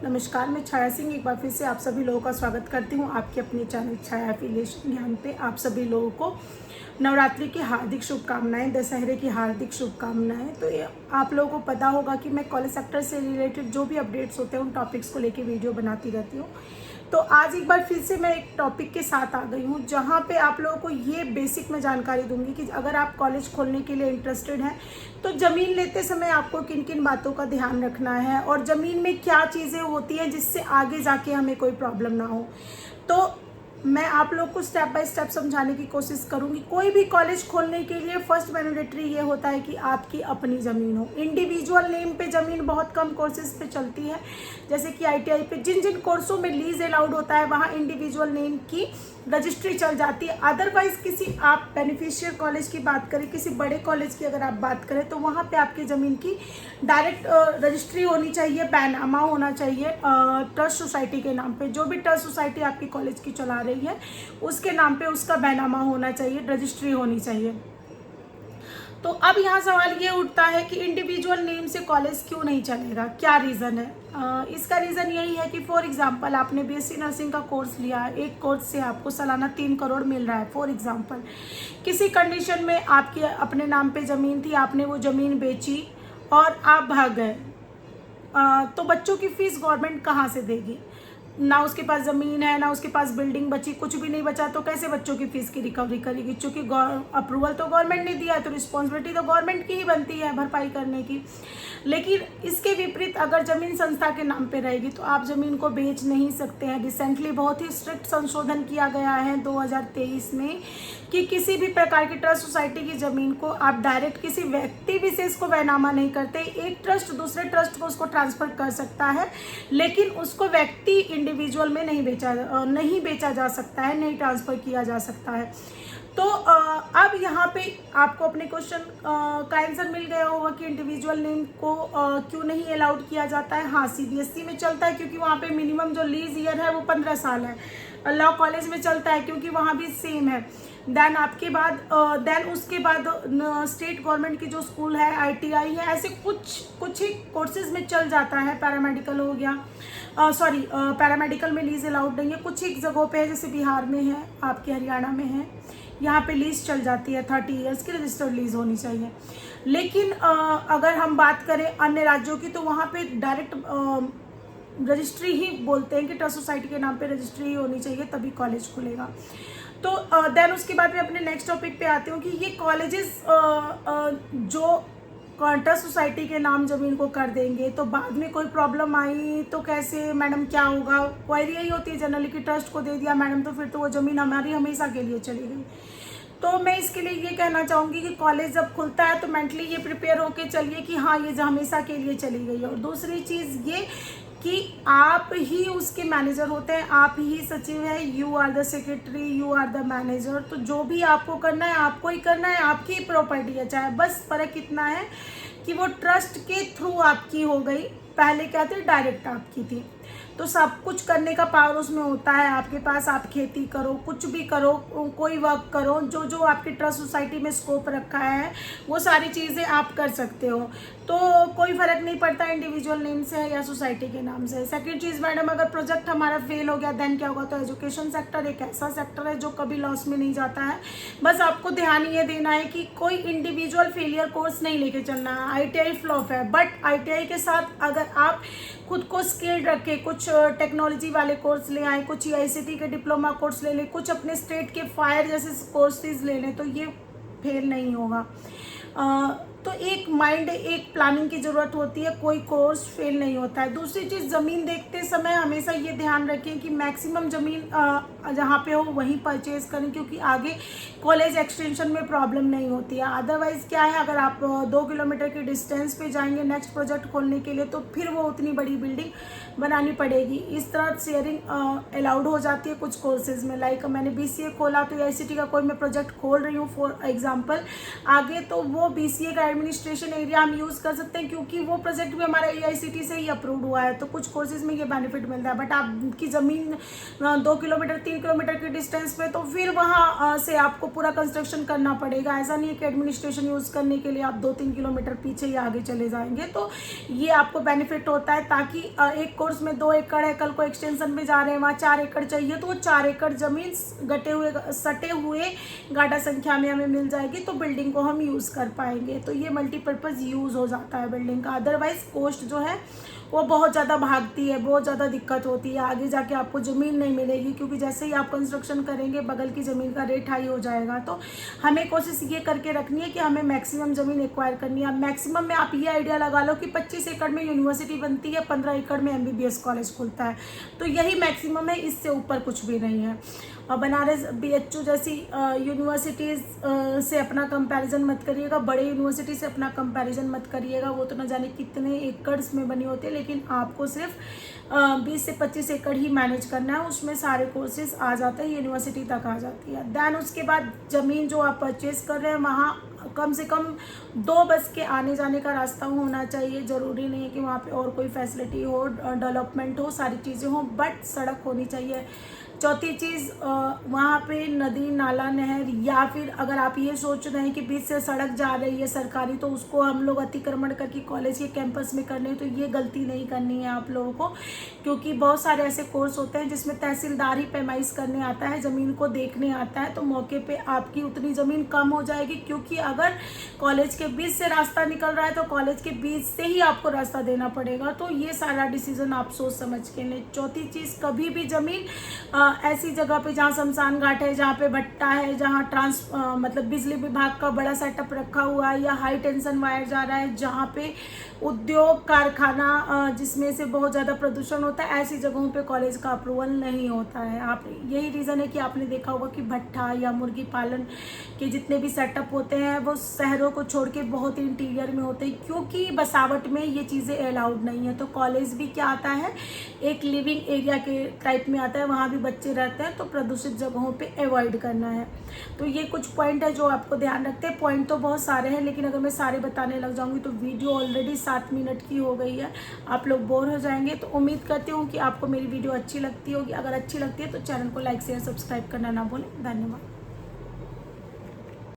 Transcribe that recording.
नमस्कार, मैं छाया सिंह एक बार फिर से आप सभी लोगों का स्वागत करती हूँ आपके अपने चैनल छाया एफिलिएशन ज्ञान पे। आप सभी लोगों को नवरात्रि की हार्दिक शुभकामनाएं, दशहरे की हार्दिक शुभकामनाएं। तो ये आप लोगों को पता होगा कि मैं कॉलेज सेक्टर से रिलेटेड जो भी अपडेट्स होते हैं उन टॉपिक्स को लेके वीडियो बनाती रहती हूँ। तो आज एक बार फिर से मैं एक टॉपिक के साथ आ गई हूँ जहाँ पे आप लोगों को ये बेसिक मैं जानकारी दूंगी कि अगर आप कॉलेज खोलने के लिए इंटरेस्टेड हैं तो ज़मीन लेते समय आपको किन किन बातों का ध्यान रखना है और ज़मीन में क्या चीज़ें होती हैं जिससे आगे जाके हमें कोई प्रॉब्लम ना हो। तो मैं आप लोग को स्टेप बाय स्टेप समझाने की कोशिश करूंगी। कोई भी कॉलेज खोलने के लिए फर्स्ट मैंडेटरी ये होता है कि आपकी अपनी ज़मीन हो। इंडिविजुअल नेम पे ज़मीन बहुत कम कोर्सेज पे चलती है, जैसे कि आईटीआई पे जिन जिन कोर्सों में लीज अलाउड होता है वहाँ इंडिविजुअल नेम की रजिस्ट्री चल जाती है। अदरवाइज किसी आप बेनिफिशियल कॉलेज की बात करें, किसी बड़े कॉलेज की अगर आप बात करें तो वहाँ पे आपकी ज़मीन की डायरेक्ट रजिस्ट्री होनी चाहिए, बैनामा होना चाहिए ट्रस्ट सोसाइटी के नाम पे। जो भी ट्रस्ट सोसाइटी आपकी कॉलेज की चला रही है उसके नाम पे उसका बैनामा होना चाहिए, रजिस्ट्री होनी चाहिए। तो अब यहाँ सवाल ये उठता है कि इंडिविजुअल नेम से कॉलेज क्यों नहीं चलेगा, क्या रीज़न है? इसका रीज़न यही है कि फॉर एग्जांपल आपने बीएससी नर्सिंग का कोर्स लिया है, एक कोर्स से आपको सालाना 3 करोड़ मिल रहा है फॉर एग्जांपल। किसी कंडीशन में आपकी अपने नाम पे ज़मीन थी, आपने वो ज़मीन बेची और आप भाग गए, तो बच्चों की फीस गवर्नमेंट कहाँ से देगी? ना उसके पास ज़मीन है, ना उसके पास बिल्डिंग बची, कुछ भी नहीं बचा, तो कैसे बच्चों की फीस की रिकवरी करेगी? चूँकि अप्रूवल तो गवर्नमेंट ने दिया है तो रिस्पॉन्सिबिलिटी तो गवर्नमेंट की ही बनती है भरपाई करने की। लेकिन इसके विपरीत अगर ज़मीन संस्था के नाम पे रहेगी तो आप ज़मीन को बेच नहीं सकते हैं। रिसेंटली बहुत ही स्ट्रिक्ट संशोधन किया गया है 2023 में कि किसी भी प्रकार की ट्रस्ट सोसाइटी की ज़मीन को आप डायरेक्ट किसी व्यक्ति विशेष को बैनामा नहीं करते। एक ट्रस्ट दूसरे ट्रस्ट को उसको ट्रांसफ़र कर सकता है, लेकिन उसको व्यक्ति इंडिविजुअल में नहीं बेचा जा सकता है, नहीं ट्रांसफ़र किया जा सकता है। तो अब यहाँ पे आपको अपने क्वेश्चन का आंसर मिल गया होगा कि इंडिविजुअल नेम को क्यों नहीं अलाउड किया जाता है। हाँ, सीबीएसई में चलता है क्योंकि वहाँ पे मिनिमम जो लीज ईयर है वो 15 साल है। लॉ कॉलेज में चलता है क्योंकि वहाँ भी सेम है। देन उसके बाद स्टेट गवर्नमेंट की जो स्कूल है, आईटीआई है, ऐसे कुछ ही कोर्सेज में चल जाता है। पैरामेडिकल हो गया, पैरामेडिकल में लीज अलाउड नहीं है, कुछ ही जगहों पे है, जैसे बिहार में है, आपके हरियाणा में है, यहाँ पे लीज चल जाती है। 30 इयर्स की रजिस्टर्ड लीज होनी चाहिए। लेकिन अगर हम बात करें अन्य राज्यों की तो वहाँ पे डायरेक्ट रजिस्ट्री ही बोलते हैं कि ट्रस्ट सोसाइटी के नाम पे रजिस्ट्री ही होनी चाहिए, तभी कॉलेज खुलेगा। तो देन उसके बाद मैं अपने नेक्स्ट टॉपिक पे आती हूँ कि ये कॉलेजेस जो ट्रस्ट सोसाइटी के नाम ज़मीन को कर देंगे तो बाद में कोई प्रॉब्लम आई तो कैसे मैडम, क्या होगा? क्वेरी यही होती है जनरली कि ट्रस्ट को दे दिया मैडम तो फिर तो वो ज़मीन हमारी हमेशा के लिए चली गई। तो मैं इसके लिए ये कहना चाहूँगी कि कॉलेज जब खुलता है तो मेंटली ये प्रिपेयर होके चलिए कि हाँ, ये हमेशा के लिए चली गई है। और दूसरी चीज़ ये कि आप ही उसके मैनेजर होते हैं, आप ही सचिव है, you are the secretary, you are the manager. तो जो भी आपको करना है आपको ही करना है, आपकी ही प्रॉपर्टी है। चाहे बस फ़र्क इतना है कि वो ट्रस्ट के थ्रू आपकी हो गई, पहले क्या थी, डायरेक्ट आपकी थी। तो सब कुछ करने का पावर उसमें होता है आपके पास। आप खेती करो, कुछ भी करो, कोई वर्क करो, जो जो आपकी ट्रस्ट सोसाइटी में स्कोप रखा है वो सारी चीज़ें आप कर सकते हो। तो कोई फ़र्क नहीं पड़ता इंडिविजुअल नेम से है या सोसाइटी के नाम से। सेकंड चीज़ मैडम, अगर प्रोजेक्ट हमारा फेल हो गया देन क्या होगा? तो एजुकेशन सेक्टर एक ऐसा सेक्टर है जो कभी लॉस में नहीं जाता है। बस आपको ध्यान ये देना है कि कोई इंडिविजुअल फेलियर कोर्स नहीं लेके चलना है। आईटीआई फ्लॉप है, बट आईटीआई के साथ अगर आप खुद को स्किल्ड रखे, कुछ टेक्नोलॉजी वाले कोर्स ले आए, कुछ आईसीटी के डिप्लोमा कोर्स ले लें, कुछ अपने स्टेट के फायर जैसे कोर्सेज ले लें, तो ये फेल नहीं होगा। तो एक माइंड, एक प्लानिंग की ज़रूरत होती है, कोई कोर्स फेल नहीं होता है। दूसरी चीज़, ज़मीन देखते समय हमेशा ये ध्यान रखें कि मैक्सिमम ज़मीन जहाँ पे हो वहीं परचेज़ करें, क्योंकि आगे कॉलेज एक्सटेंशन में प्रॉब्लम नहीं होती है। अदरवाइज़ क्या है, अगर आप 2 किलोमीटर की डिस्टेंस पे जाएंगे नेक्स्ट प्रोजेक्ट खोलने के लिए तो फिर वो उतनी बड़ी बिल्डिंग बनानी पड़ेगी। इस तरह शेयरिंग अलाउड हो जाती है कुछ कोर्सेज में। लाइक मैंने बीसीए खोला तो आईसीटी का कोई मैं प्रोजेक्ट खोल रही हूँ फॉर एग्जांपल, आगे तो वो बीसीए का एडमिनिस्ट्रेशन एरिया हम यूज़ कर सकते हैं, क्योंकि वो प्रोजेक्ट भी हमारा AICTE से ही अप्रूव हुआ है। तो कुछ कोर्सेज में ये बेनिफिट मिलता है। बट आपकी ज़मीन 2 किलोमीटर 3 किलोमीटर की डिस्टेंस पे, तो फिर वहाँ से आपको पूरा कंस्ट्रक्शन करना पड़ेगा। ऐसा नहीं है कि एडमिनिस्ट्रेशन यूज़ करने के लिए आप 2-3 किलोमीटर पीछे या आगे चले जाएंगे। तो ये आपको बेनिफिट होता है, ताकि एक कोर्स में 2 एकड़ है, कल को एक्सटेंशन में जा रहे हैं वहाँ 4 एकड़ चाहिए, तो वो 4 एकड़ जमीन सटे हुए गाढ़ा संख्या में हमें मिल जाएगी, तो बिल्डिंग को हम यूज़ कर पाएंगे। तो ये मल्टीपर्पज़ यूज़ हो जाता है बिल्डिंग का। अदरवाइज कॉस्ट जो है वो बहुत ज़्यादा भागती है, बहुत ज़्यादा दिक्कत होती है, आगे जाके आपको ज़मीन नहीं मिलेगी, क्योंकि जैसे ही आप कंस्ट्रक्शन करेंगे बगल की ज़मीन का रेट हाई हो जाएगा। तो हमें कोशिश ये करके रखनी है कि हमें मैक्सिमम ज़मीन एक्वायर करनी है। मैक्सिमम में आप ये आइडिया लगा लो कि 25 एकड़ में यूनिवर्सिटी बनती है, 15 एकड़ में MBBS कॉलेज खुलता है, तो यही मैक्सिमम है, इससे ऊपर कुछ भी नहीं है। बनारस BHU जैसी यूनिवर्सिटीज़ से अपना कंपैरिजन मत करिएगा, बड़े यूनिवर्सिटी से अपना कंपैरिजन मत करिएगा, वो तो न जाने कितने एकड़्स में बनी होती है, लेकिन आपको सिर्फ 20 से 25 एकड़ ही मैनेज करना है, उसमें सारे कोर्सेज आ जाते हैं, यूनिवर्सिटी तक आ जाती है। दैन उसके बाद ज़मीन जो आप परचेज़ कर रहे हैं वहाँ कम से कम 2 बस के आने जाने का रास्ता होना चाहिए। ज़रूरी नहीं है कि वहाँ पे और कोई फैसिलिटी हो, डेवलपमेंट हो, सारी चीज़ें हो, बट सड़क होनी चाहिए। चौथी चीज़, वहाँ पे नदी नाला नहर, या फिर अगर आप ये सोच रहे हैं कि बीच से सड़क जा रही है सरकारी, तो उसको हम लोग अतिक्रमण करके कॉलेज के कैंपस में करने, तो ये गलती नहीं करनी है आप लोगों को, क्योंकि बहुत सारे ऐसे कोर्स होते हैं जिसमें तहसीलदार ही पैमाइश करने आता है, ज़मीन को देखने आता है, तो मौके पे आपकी उतनी ज़मीन कम हो जाएगी। क्योंकि अगर कॉलेज के बीच से रास्ता निकल रहा है तो कॉलेज के बीच से ही आपको रास्ता देना पड़ेगा। तो ये सारा डिसीजन आप सोच समझ के लें। चौथी चीज़, कभी भी ज़मीन ऐसी जगह पे जहाँ शमशान घाट है, जहाँ पे भट्टा है, जहाँ मतलब बिजली विभाग का बड़ा सेटअप रखा हुआ है, या हाई टेंशन वायर जा रहा है, जहाँ पे उद्योग कारखाना जिसमें से बहुत ज़्यादा प्रदूषण होता है, ऐसी जगहों पे कॉलेज का अप्रूवल नहीं होता है। आप यही रीज़न है कि आपने देखा होगा कि भट्टा या मुर्गी पालन के जितने भी सेटअप होते हैं वो शहरों को छोड़ के बहुत ही इंटीरियर में होते हैं, क्योंकि बसावट में ये चीज़ें अलाउड नहीं है। तो कॉलेज भी क्या आता है, एक लिविंग एरिया के टाइप में आता है, वहाँ भी बच्चे रहते हैं, तो प्रदूषित जगहों पे अवॉइड करना है। तो ये कुछ पॉइंट है जो आपको ध्यान रखते हैं। पॉइंट तो बहुत सारे हैं, लेकिन अगर मैं सारे बताने लग जाऊंगी तो वीडियो ऑलरेडी 7 मिनट की हो गई है, आप लोग बोर हो जाएंगे। तो उम्मीद करती हूँ कि आपको मेरी वीडियो अच्छी लगती होगी। अगर अच्छी लगती है तो चैनल को लाइक शेयर सब्सक्राइब करना ना भूलें। धन्यवाद।